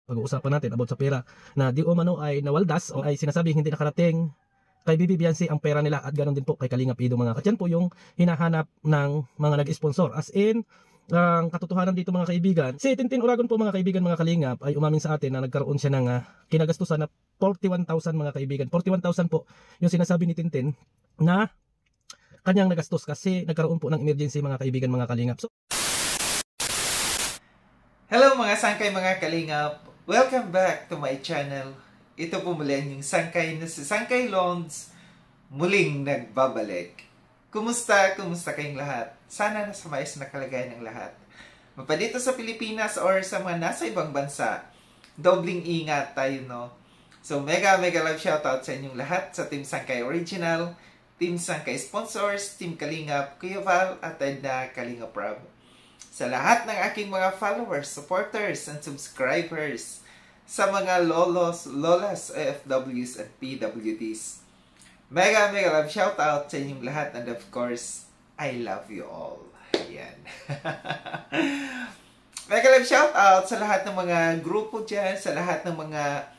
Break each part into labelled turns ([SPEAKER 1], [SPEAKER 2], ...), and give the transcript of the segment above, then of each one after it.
[SPEAKER 1] pag-uusapan natin about sa pera na di umano ay nawaldas o ay sinasabing hindi nakarating kay Bibi Biancy ang pera nila, at ganoon din po kay Kalingap Ido mga katyan po yung hinahanap ng mga nag-sponsor. As in, ang katotohanan dito mga kaibigan, si Tintin Uragon po mga kaibigan, mga Kalingap, ay umamin sa atin na nagkaroon siya ng kinagastusan na 41,000 mga kaibigan. 41,000 po yung sinasabi ni Tintin na kanyang nagastos kasi nagkaroon po ng emergency mga kaibigan, mga Kalingap. So,
[SPEAKER 2] hello mga sangkay, mga Kalingap! Welcome back to my channel. Ito po muli yung sangkay na si Sangkay Loans, muling nagbabalik. Kumusta? Kumusta kayong lahat? Sana nasa maayos na kalagayan ng lahat. Mapadito sa Pilipinas or sa mga nasa ibang bansa, dobling ingat tayo, no? So mega love shoutout sa inyong lahat, sa Team Sangkay Original, Team Sangkay Sponsors, Team Kalingap, Kuya Val at Edna Kalingap Rob. Sa lahat ng aking mga followers, supporters, and subscribers, sa mga lolos, lolas, OFWs, at PWDs. Mega love shoutout sa inyong lahat, and of course, I love you all. Ayan. Mega love shoutout sa lahat ng mga grupo dyan, sa lahat ng mga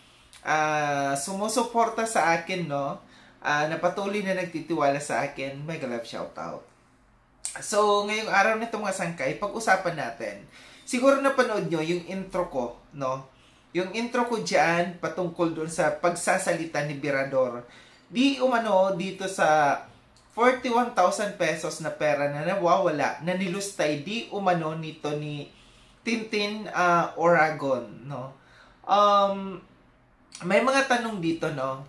[SPEAKER 2] sumusuporta sa akin, no? Na patuloy na nagtitiwala sa akin. Mega love shoutout. So, ngayong araw na ito mga sangkay, pag-usapan natin. Siguro napanood nyo yung intro ko, no? Yung intro ko dyan, patungkol doon sa pagsasalita ni Birador. Di umano dito sa 41,000 pesos na pera na nawawala, na nilustay, di umano nito ni Tintin Uragon, no? May mga tanong dito, no?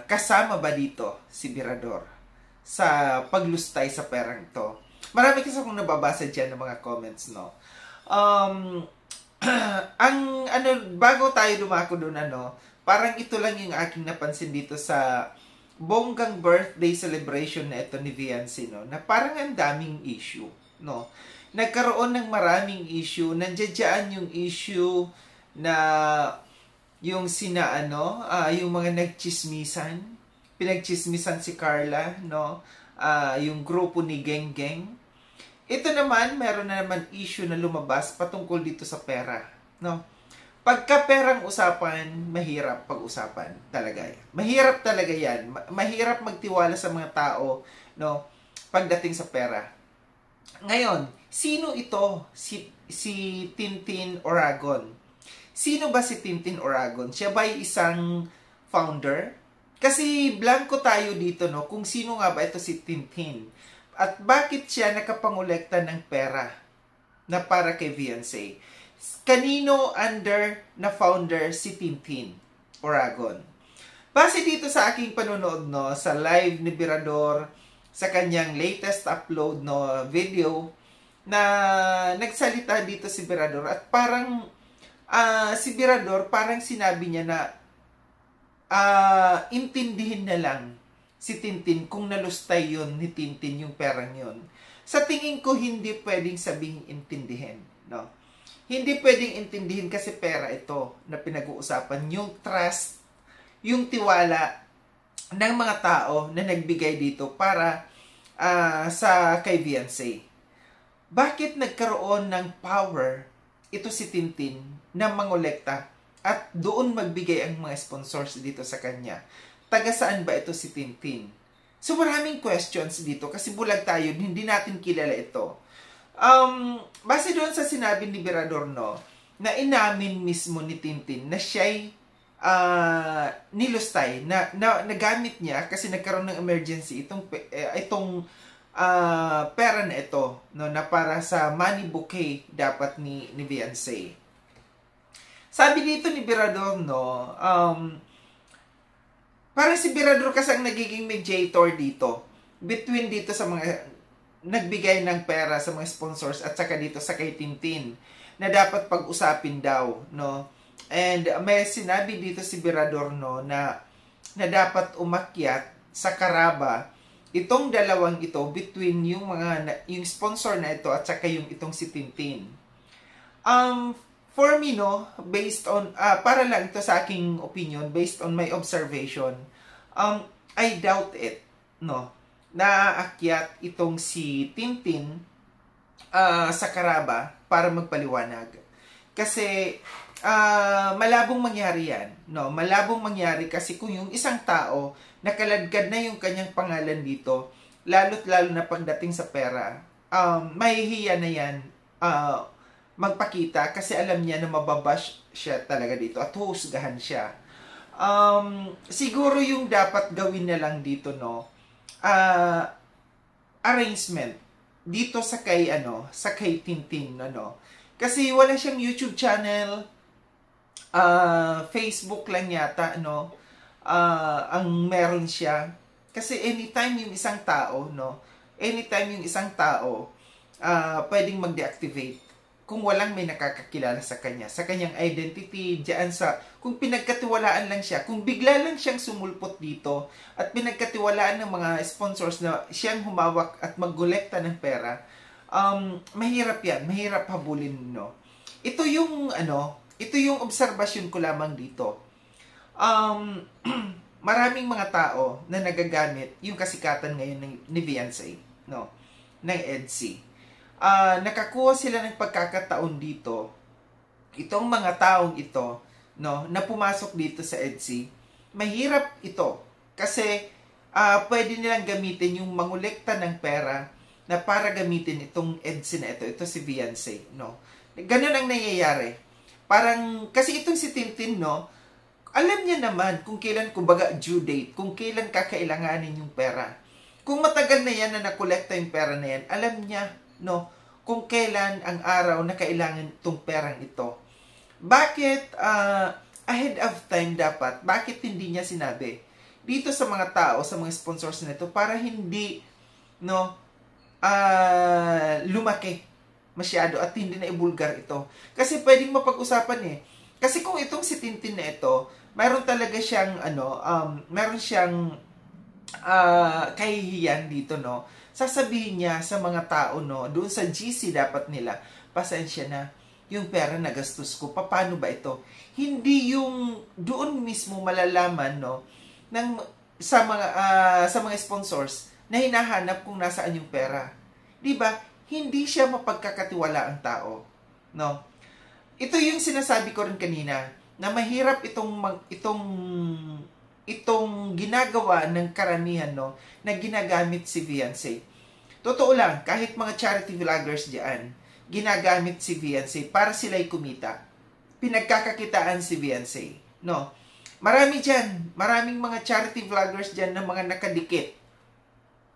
[SPEAKER 2] Kasama ba dito si Birador sa paglustay sa perang ito? Marami kasi akong nababasa dyan ng mga comments, no? Bago tayo dumako doon, parang ito lang yung aking napansin dito sa bonggang birthday celebration na ito ni Viancy, no? Na parang ang daming issue, no? Nagkaroon ng maraming issue. Nandiyan yung issue na yung yung mga nagchismisan, pinagchismisan si Carla, no? Yung grupo ni Geng Geng. Ito naman, meron na naman issue na lumabas patungkol dito sa pera, no? Pagka perang usapan, mahirap pag-usapan talaga. Mahirap talaga yan. Mahirap magtiwala sa mga tao, no? Pagdating sa pera. Ngayon, sino ito? Si Tintin Uragon. Sino ba si Tintin Uragon? Siya ba ay isang founder? Kasi blanco tayo dito, no, kung sino nga ba ito si Tintin. At bakit siya nakapangolekta ng pera na para kay Viancy? Kanino under na founder si Tintin Uragon? Base dito sa aking panonood, no, sa live ni Birador, sa kanyang latest upload, no, video, na nagsalita dito si Birador, at parang si Birador parang sinabi niya na intindihin na lang si Tintin kung nalustay yun ni Tintin yung perang yun. Sa tingin ko, hindi pwedeng sabing intindihin, no? Hindi pwedeng intindihin kasi pera ito na pinag-uusapan. Yung trust, yung tiwala ng mga tao na nagbigay dito para sa kay Viancy. Bakit nagkaroon ng power ito si Tintin na mangolekta at doon magbigay ang mga sponsors dito sa kanya? Taga saan ba ito si Tintin? So maraming questions dito kasi bulag tayo, hindi natin kilala ito. Base doon sa sinabi ni Birador, no, na inamin mismo ni Tintin na siya'y nilustay, na nagamit niya kasi nagkaroon ng emergency itong pera na ito, no, na para sa money bouquet dapat ni Viancy. Sabi dito ni Birador, no, parang si Birador kasi ang nagiging mediator dito, between dito sa mga nagbigay ng pera sa mga sponsors at saka dito sa kay Tintin, na dapat pag-usapin daw, no. And may sinabi dito si Birador, no, na dapat umakyat sa karaba itong dalawang ito, between yung yung sponsor na ito at saka yung itong si Tintin. For me, no, based on, para lang ito sa aking opinion, based on my observation, I doubt it, no, na aakyat itong si Tintin sa karaba para magpaliwanag. Kasi malabong mangyari yan. No? Malabong mangyari kasi kung yung isang tao, nakaladkad na yung kanyang pangalan dito, lalo't lalo na pagdating sa pera, mahihiya na yan magpakita kasi alam niya na mababash siya talaga dito at husgahan siya. Siguro yung dapat gawin na lang dito, no, arrangement dito sa kay Tintin, no. Kasi wala siyang YouTube channel, Facebook lang yata, no, ang meron siya. Kasi anytime yung isang tao, pwedeng mag-deactivate kung walang may nakakakilala sa kanya, sa kanyang identity, kung pinagkatiwalaan lang siya, kung bigla lang siyang sumulpot dito, at pinagkatiwalaan ng mga sponsors na siyang humawak at maggolekta ng pera, mahirap yan, mahirap habulin, no? Ito yung obserbasyon ko lamang dito. Maraming mga tao na nagagamit yung kasikatan ngayon ni Beyonce, no, ng EDC. Nakakuha sila ng pagkakataon dito, itong mga taong ito, no, na pumasok dito sa EDC, mahirap ito kasi pwede nilang gamitin yung mangolekta ng pera na para gamitin itong EDC na ito si Beyonce, no. Ganun ang nangyayari. Parang kasi itong si Tintin, no, alam niya naman kung kailan, kumbaga due date, kung kailan kakailanganin yung pera. Kung matagal na yan na nakolekta yung pera na yan, alam niya, no, kung kailan ang araw na kailangan itong perang ito. Bakit ahead of time dapat? Bakit hindi niya sinabi dito sa mga tao, sa mga sponsors nito para hindi, no, lumaki masyado at hindi na ibulgar ito. Kasi pwedeng mapag-usapan eh. Kasi kung itong si Tintin na ito, mayroon talaga siyang meron siyang kahihiyan dito, no. Sasabihin niya sa mga tao, no, doon sa GC dapat nila, pasensya na, yung pera na gastos ko, paano ba ito? Hindi yung doon mismo malalaman, no, sa mga sponsors na hinahanap kung nasaan yung pera. 'Di ba? Hindi siya mapagkakatiwala ang tao, no. Ito yung sinasabi ko rin kanina na mahirap itong ginagawa ng karamihan, no, na ginagamit si Beyonce. Totoo lang, kahit mga charity vloggers diyan, ginagamit si Beyonce para sila'y kumita. Pinagkakakitaan si Beyonce, no. Maraming mga charity vloggers diyan na mga nakadikit.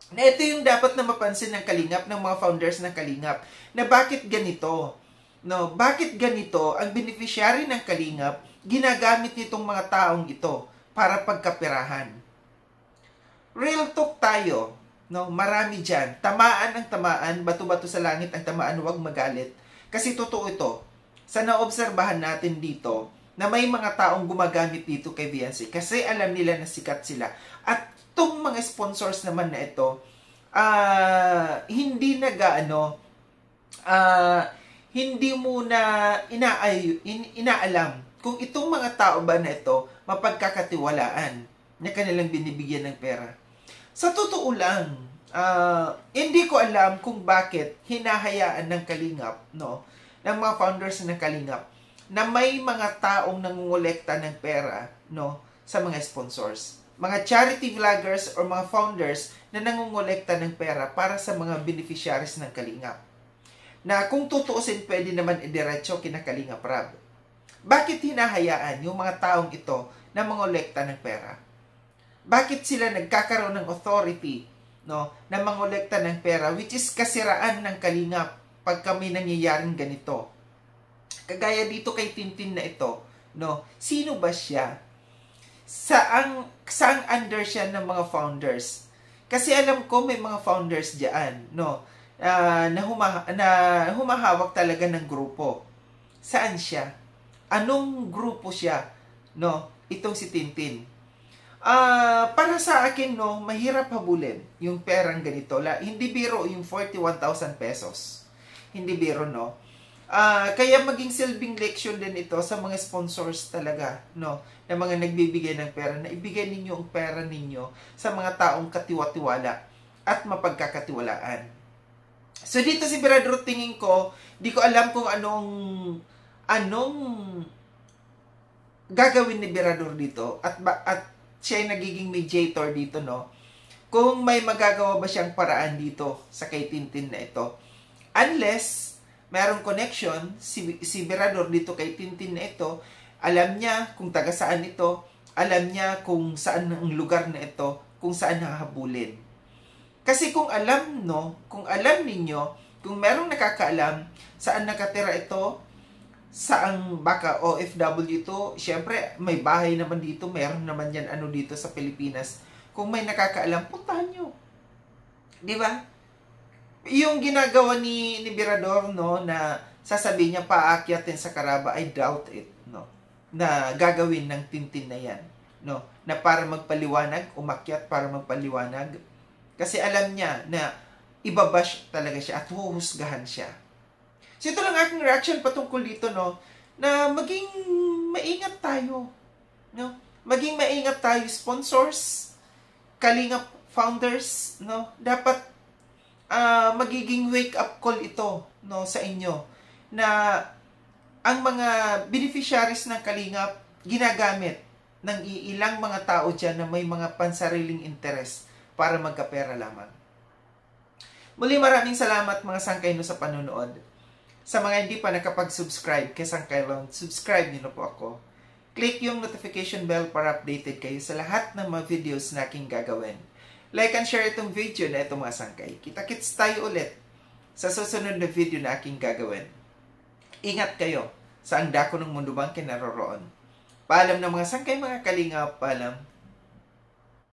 [SPEAKER 2] Na ito yung dapat na mapansin ng Kalingap, ng mga founders ng Kalingap, na bakit ganito? No, bakit ganito ang beneficiary ng Kalingap ginagamit nitong mga taong ito para pagkaperahan? Real talk tayo, no? Marami diyan. Tamaan ang tamaan, bato-bato sa langit ang tamaan, huwag magalit. Kasi totoo ito. Sa naobserbahan natin dito na may mga taong gumagamit dito kay Beyonce kasi alam nila na sikat sila. At itong mga sponsors naman na ito, hindi hindi muna inaalam kung itong mga tao ba na ito mapagkakatiwalaan na kanilang binibigyan ng pera. Sa totoo lang, hindi ko alam kung bakit hinahayaan ng Kalingap, no, ng mga founders ng Kalingap, na may mga taong nangungolekta ng pera, no, sa mga sponsors. Mga charity vloggers or mga founders na nangungolekta ng pera para sa mga beneficiaries ng Kalingap. Na kung tutuusin, pwede naman idiretso kina Kalingap Rab. Bakit hinahayaan yung mga taong ito na mangolekta ng pera? Bakit sila nagkakaroon ng authority, no, na mangolekta ng pera, which is kasiraan ng Kalingap pag kami nangyayaring ganito? Kagaya dito kay Tintin na ito, no, sino ba siya? Saang under siya ng mga founders? Kasi alam ko may mga founders diyan, no, na humahawak talaga ng grupo. Saan siya? Anong grupo siya, no, itong si Tintin? Para sa akin, no, mahirap habulin yung perang ganito. Hindi biro yung 41,000 pesos. Hindi biro, no. Kaya maging silbing leksyon din ito sa mga sponsors talaga, no, na mga nagbibigay ng pera, na ibigay ninyo ang pera ninyo sa mga taong katiwa-tiwala at mapagkakatiwalaan. So dito si Brother, tingin ko, di ko alam kung anong gagawin ni Berador dito at siya ay nagiging mediator dito, no? Kung may magagawa ba siyang paraan dito sa kay Tintin na ito. Unless mayroong connection si Berador dito kay Tintin na ito, alam niya kung taga saan ito, alam niya kung saan ang lugar na ito, kung saan hahabulin. Kasi kung alam, no, kung alam ninyo, kung merong nakakaalam saan nakatira ito, saang baka OFW ito, syempre may bahay naman dito, meron naman yan dito sa Pilipinas. Kung may nakakaalam, puntahan nyo. Di ba? Yung ginagawa ni Berador, no, na sasabihin niya paakyatin sa Caraba, I doubt it, no, na gagawin ng Tintin na yan, no, na para magpaliwanag, umakyat para magpaliwanag, kasi alam niya na ibabash talaga siya at huhusgahan siya. So ito lang aking reaction patungkol dito, no, na maging maingat tayo, no, maging maingat tayo, sponsors, Kalingap founders, no, dapat magiging wake up call ito, no, sa inyo, na ang mga beneficiaries ng Kalingap ginagamit ng ilang mga tao dyan na may mga pansariling interes para magkapera lamang. Muli maraming salamat mga sangkayno sa panonood. Sa mga hindi pa nakapag-subscribe kay Sangkay Lounge, subscribe niyo na po ako. Click yung notification bell para updated kayo sa lahat ng mga videos na aking gagawin. Like and share itong video na ito mga sangkay. Kita-kits tayo ulit sa susunod na video na aking gagawin. Ingat kayo sa ang dako ng mundo bang kinaroroon. Paalam ng mga sangkay mga Kalingap, paalam.